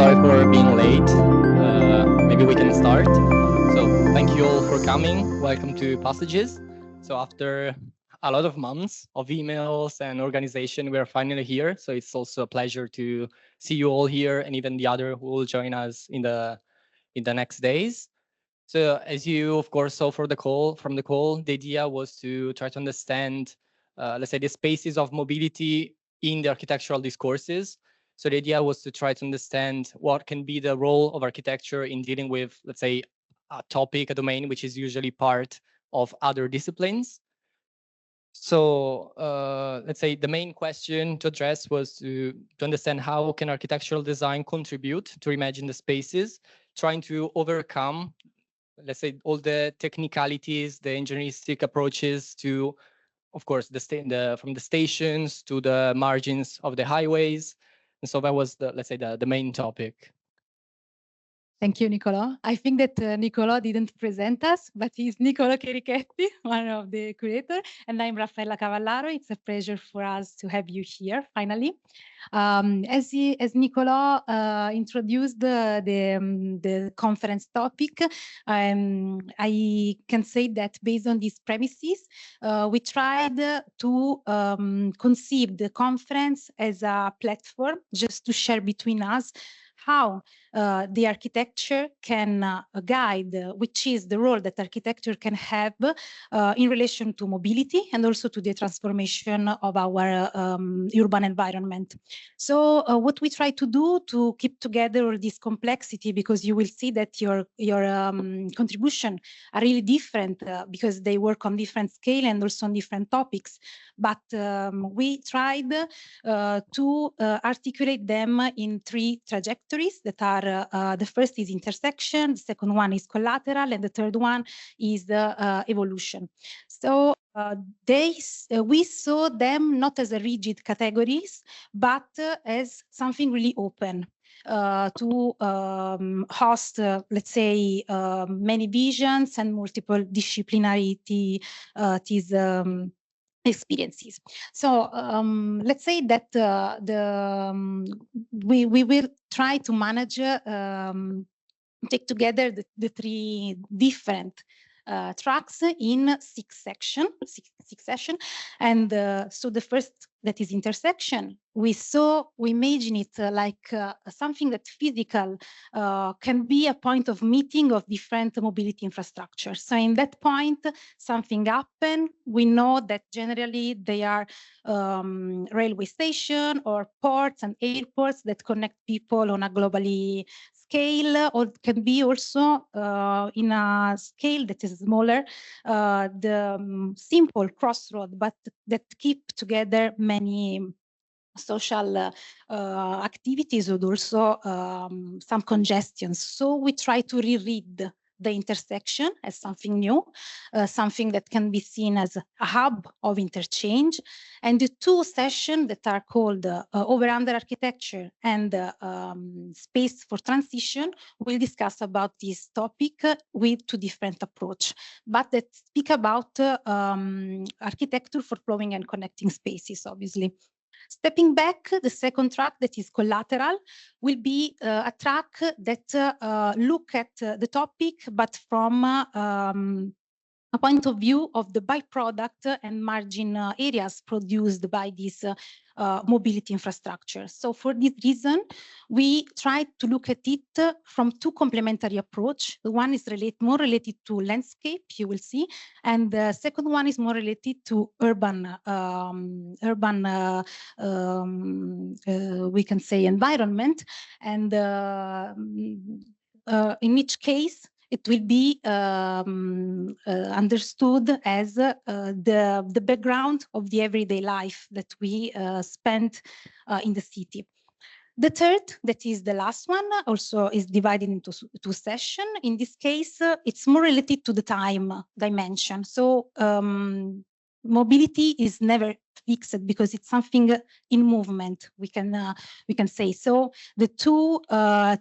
sorry for being late. Maybe we can start. So thank you all for coming. Welcome to Passages. So after a lot of months of emails and organization, we are finally here. So it's also a pleasure to see you all here, and even the other who will join us in the next days. So as you, of course, saw from the call, the idea was to try to understand, let's say, the spaces of mobility in the architectural discourses. So the idea was to try to understand what can be the role of architecture in dealing with, let's say, a topic, a domain, which is usually part of other disciplines. So let's say the main question to address was to understand how can architectural design contribute to reimagine the spaces, trying to overcome, let's say, all the technicalities, the engineeristic approaches to, of course, from the stations to the margins of the highways. And so that was let's say, the main topic. Thank you, Nicolò. I think that Nicolò didn't present us, but he's Nicolò Chierichetti, one of the curators, and I'm Raffaella Cavallaro. It's a pleasure for us to have you here, finally. As Nicolò introduced the conference topic, I can say that based on these premises, we tried to conceive the conference as a platform just to share between us how the architecture can guide, which is the role that architecture can have in relation to mobility and also to the transformation of our urban environment. So what we try to do to keep together all this complexity, because you will see that your contribution are really different because they work on different scale and also on different topics. But we tried to articulate them in three trajectories that are the first is intersection, the second one is collateral, and the third one is evolution. So we saw them not as a rigid categories, but as something really open to host, let's say, many visions and multiple disciplinarity experiences. So let's say that we will try to manage take together the three different tracks in six sessions. And so the first, that is intersection, we imagine it like something that physical can be a point of meeting of different mobility infrastructure. So in that point, something happened. We know that generally they are railway station or ports and airports that connect people on a globally scale, or can be also in a scale that is smaller, the simple crossroad, but that keep together many social activities and also some congestions. So we try to reread the intersection as something new, something that can be seen as a hub of interchange. And the two sessions that are called over-under architecture and space for transition will discuss about this topic with two different approach, but that speak about architecture for flowing and connecting spaces, obviously. Stepping back, the second track, that is collateral, will be a track that look at the topic, but from a point of view of the byproduct and margin areas produced by this mobility infrastructure. So for this reason, we try to look at it from two complementary approach. The one is more related to landscape, you will see, and the second one is more related to urban, we can say, environment. And in each case, it will be understood as the background of the everyday life that we spend in the city. The third, that is the last one, also is divided into two sessions. In this case, it's more related to the time dimension. So mobility is never fixed because it's something in movement, we can say. So the two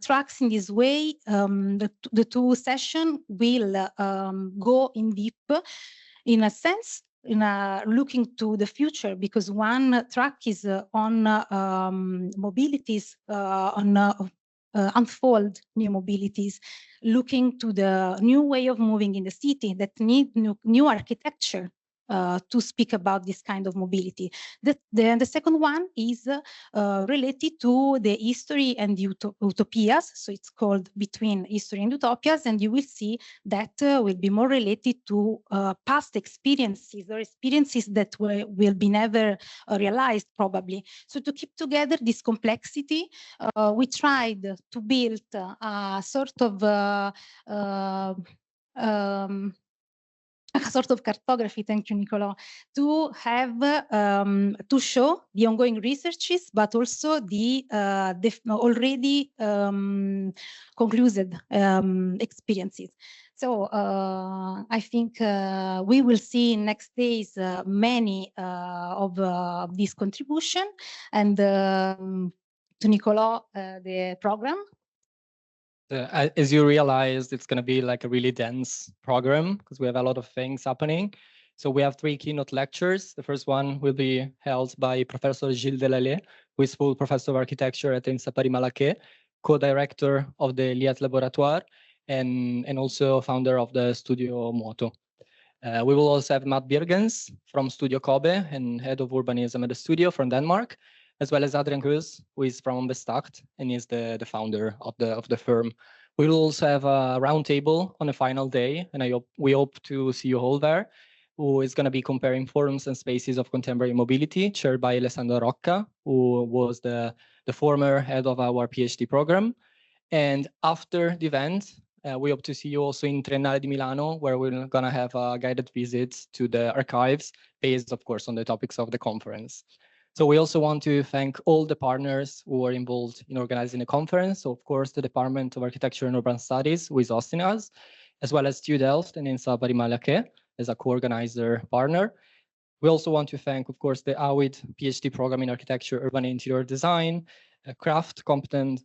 tracks in this way, the two sessions will go in deep, in a sense, looking to the future, because one track is on mobilities, on unfold new mobilities, looking to the new way of moving in the city that need new architecture to speak about this kind of mobility. The second one is related to the history and utopias. So it's called Between History and Utopias, and you will see that will be more related to past experiences or experiences that will be never realized probably. So to keep together this complexity, we tried to build a sort of a sort of cartography, thank you, Nicolò, to have to show the ongoing researches, but also the already concluded experiences. So I think we will see in next days many of this contribution, and to Nicolò, the program. As you realized, it's going to be like a really dense program because we have a lot of things happening. So we have 3 keynote lectures. The first one will be held by Professor Gilles Delalay, who is full professor of architecture at INSA Paris Malaquais, co-director of the Liat Laboratoire, and also founder of the Studio Moto. We will also have Matt Birgens from Studio Kobe and head of urbanism at the studio from Denmark, as well as Adrian Cruz, who is from Bestacht and is the founder of the firm. We will also have a roundtable on the final day, and we hope to see you all there, who is going to be comparing forms and spaces of contemporary mobility, chaired by Alessandro Rocca, who was the former head of our PhD program. And after the event, we hope to see you also in Triennale di Milano, where we're going to have a guided visit to the archives, based, of course, on the topics of the conference. So we also want to thank all the partners who were involved in organizing the conference. So, of course, the Department of Architecture and Urban Studies, who is hosting us, as well as TU Delft and INSA Paris Malaquais as a co-organizer partner. We also want to thank, of course, the AWID PhD program in Architecture, Urban and Interior Design, Craft Competence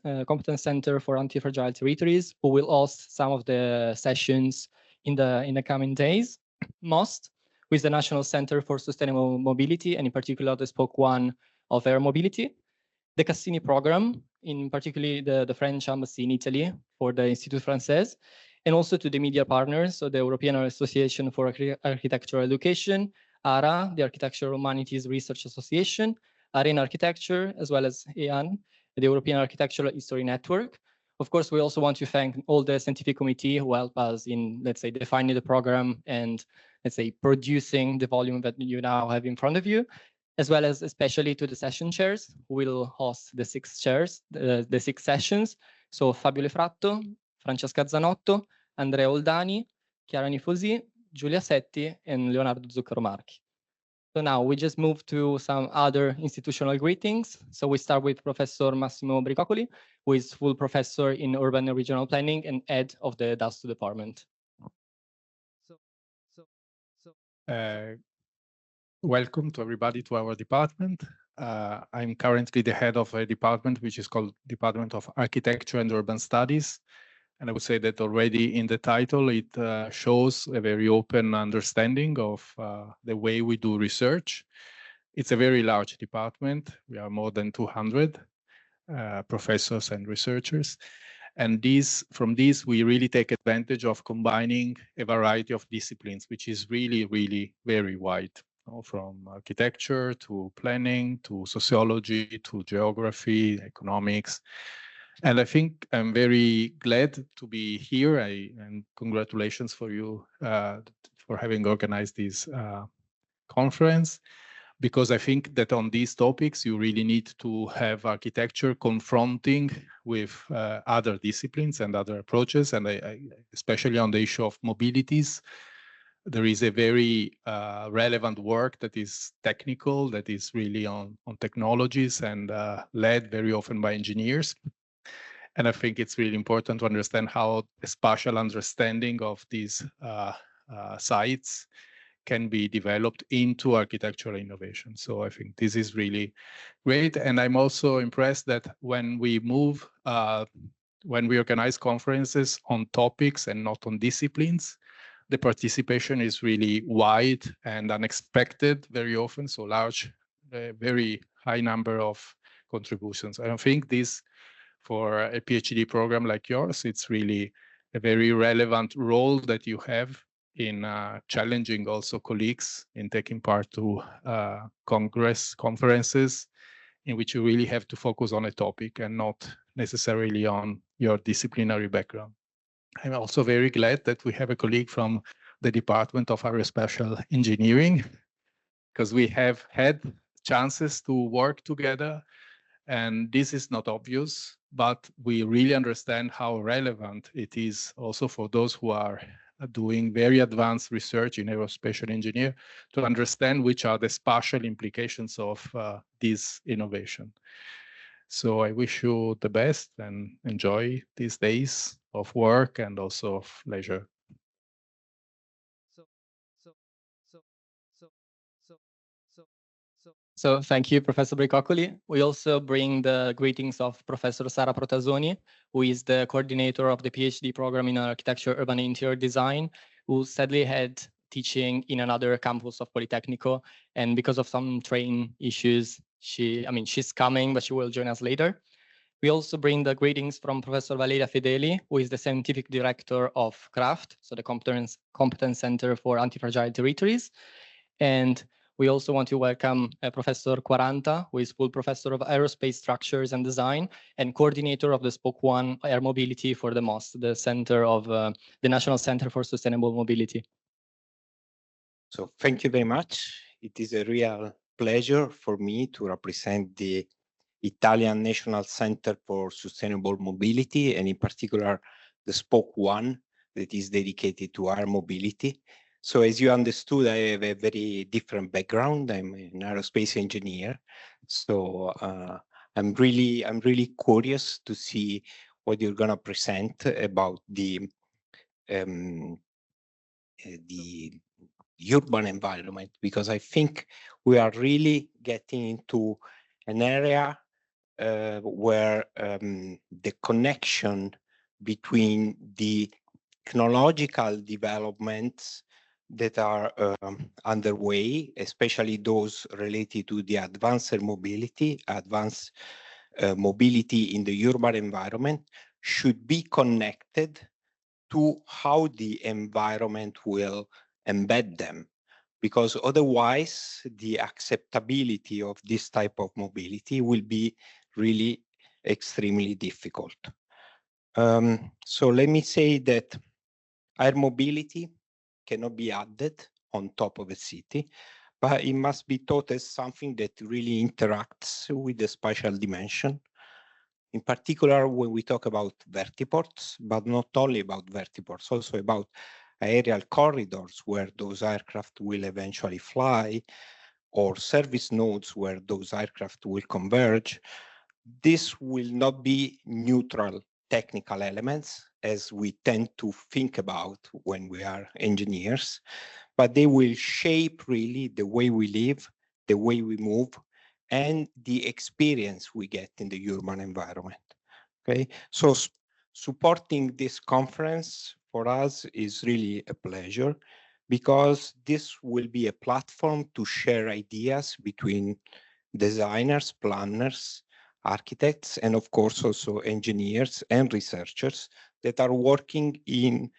Center for Anti-Fragile Territories, who will host some of the sessions in the coming days. MOST, who is the National Center for Sustainable Mobility, and in particular the Spoke 1 of Air Mobility. The Cassini program, in particularly the French Embassy in Italy for the Institut Français, and also to the media partners, so the European Association for Architectural Education, ARA, the Architectural Humanities Research Association, Arena Architecture, as well as EAN, the European Architectural History Network. Of course, we also want to thank all the scientific committee who helped us in, let's say, defining the program and, let's say, producing the volume that you now have in front of you, as well as especially to the session chairs who will host the 6 chairs, the 6 sessions. So Fabio Lefratto, Francesca Zanotto, Andrea Oldani, Chiara Nifosi, Giulia Setti, and Leonardo Zuccaro Marchi. So now we just move to some other institutional greetings. So we start with Professor Massimo Bricocoli, who is full professor in urban and regional planning and head of the DAStU department. Welcome to everybody to our department. I'm currently the head of a department which is called Department of Architecture and Urban Studies. And I would say that already in the title, it shows a very open understanding of the way we do research. It's a very large department. We are more than 200 professors and researchers. And from this, we really take advantage of combining a variety of disciplines, which is really, really very wide, from architecture to planning to sociology to geography, economics. And I think I'm very glad to be here, and congratulations for you for having organized this conference, because I think that on these topics, you really need to have architecture confronting with other disciplines and other approaches, and especially on the issue of mobilities. There is a very relevant work that is technical, that is really on technologies and led very often by engineers. And I think it's really important to understand how a spatial understanding of these sites can be developed into architectural innovation. So I think this is really great. And I'm also impressed that when we organize conferences on topics and not on disciplines, the participation is really wide and unexpected very often, so large, very high number of contributions. I think this for a PhD program like yours. It's really a very relevant role that you have in challenging also colleagues in taking part to conferences in which you really have to focus on a topic and not necessarily on your disciplinary background. I'm also very glad that we have a colleague from the Department of Aerospatial Engineering, because we have had chances to work together, and this is not obvious, but we really understand how relevant it is also for those who are doing very advanced research in aerospatial engineering to understand which are the spatial implications of this innovation. So I wish you the best and enjoy these days of work and also of leisure. So thank you, Professor Bricocoli. We also bring the greetings of Professor Sara Protasoni, who is the coordinator of the PhD program in Architecture, Urban and Interior Design, who sadly had teaching in another campus of Politecnico. And because of some train issues, she's coming, but she will join us later. We also bring the greetings from Professor Valeria Fedeli, who is the scientific director of CRAFT, so the Competence Center for Anti-Fragile Territories. And we also want to welcome Professor Quaranta, who is full professor of aerospace structures and design and coordinator of the Spoke 1 Air Mobility for the MOST, the center of the National Center for Sustainable Mobility. So thank you very much. It is a real pleasure for me to represent the Italian National Center for Sustainable Mobility, and in particular, the Spoke 1 that is dedicated to air mobility. So as you understood, I have a very different background. I'm an aerospace engineer. So I'm really curious to see what you're gonna present about the urban environment, because I think we are really getting into an area where the connection between the technological developments that are underway, especially those related to the advanced mobility in the urban environment, should be connected to how the environment will embed them, because otherwise the acceptability of this type of mobility will be really extremely difficult. So let me say that air mobility cannot be added on top of a city, but it must be taught as something that really interacts with the spatial dimension. In particular, when we talk about vertiports, but not only about vertiports, also about aerial corridors where those aircraft will eventually fly, or service nodes where those aircraft will converge. This will not be neutral technical elements as we tend to think about when we are engineers, but they will shape really the way we live, the way we move, and the experience we get in the urban environment. Okay, so supporting this conference for us is really a pleasure, because this will be a platform to share ideas between designers, planners, architects, and of course also engineers and researchers that are working in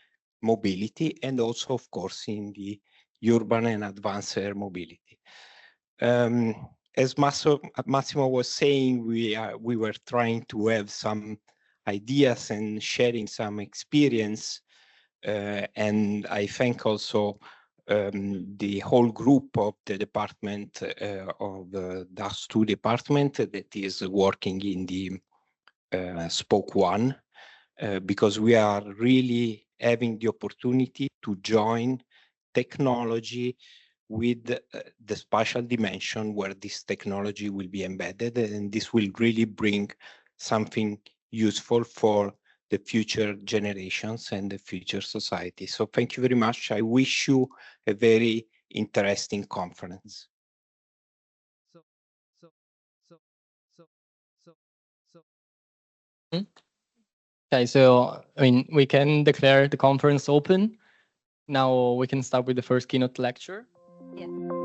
mobility and also of course in the urban and advanced air mobility. As Massimo was saying, we were trying to have some ideas and sharing some experience, and I thank also the whole group of the department of the DAStU department that is working in the Spoke 1, because we are really having the opportunity to join technology with the spatial dimension where this technology will be embedded, and this will really bring something useful for the future generations and the future society. So thank you very much. I wish you a very interesting conference. Okay, so we can declare the conference open. Now we can start with the first keynote lecture. Yeah.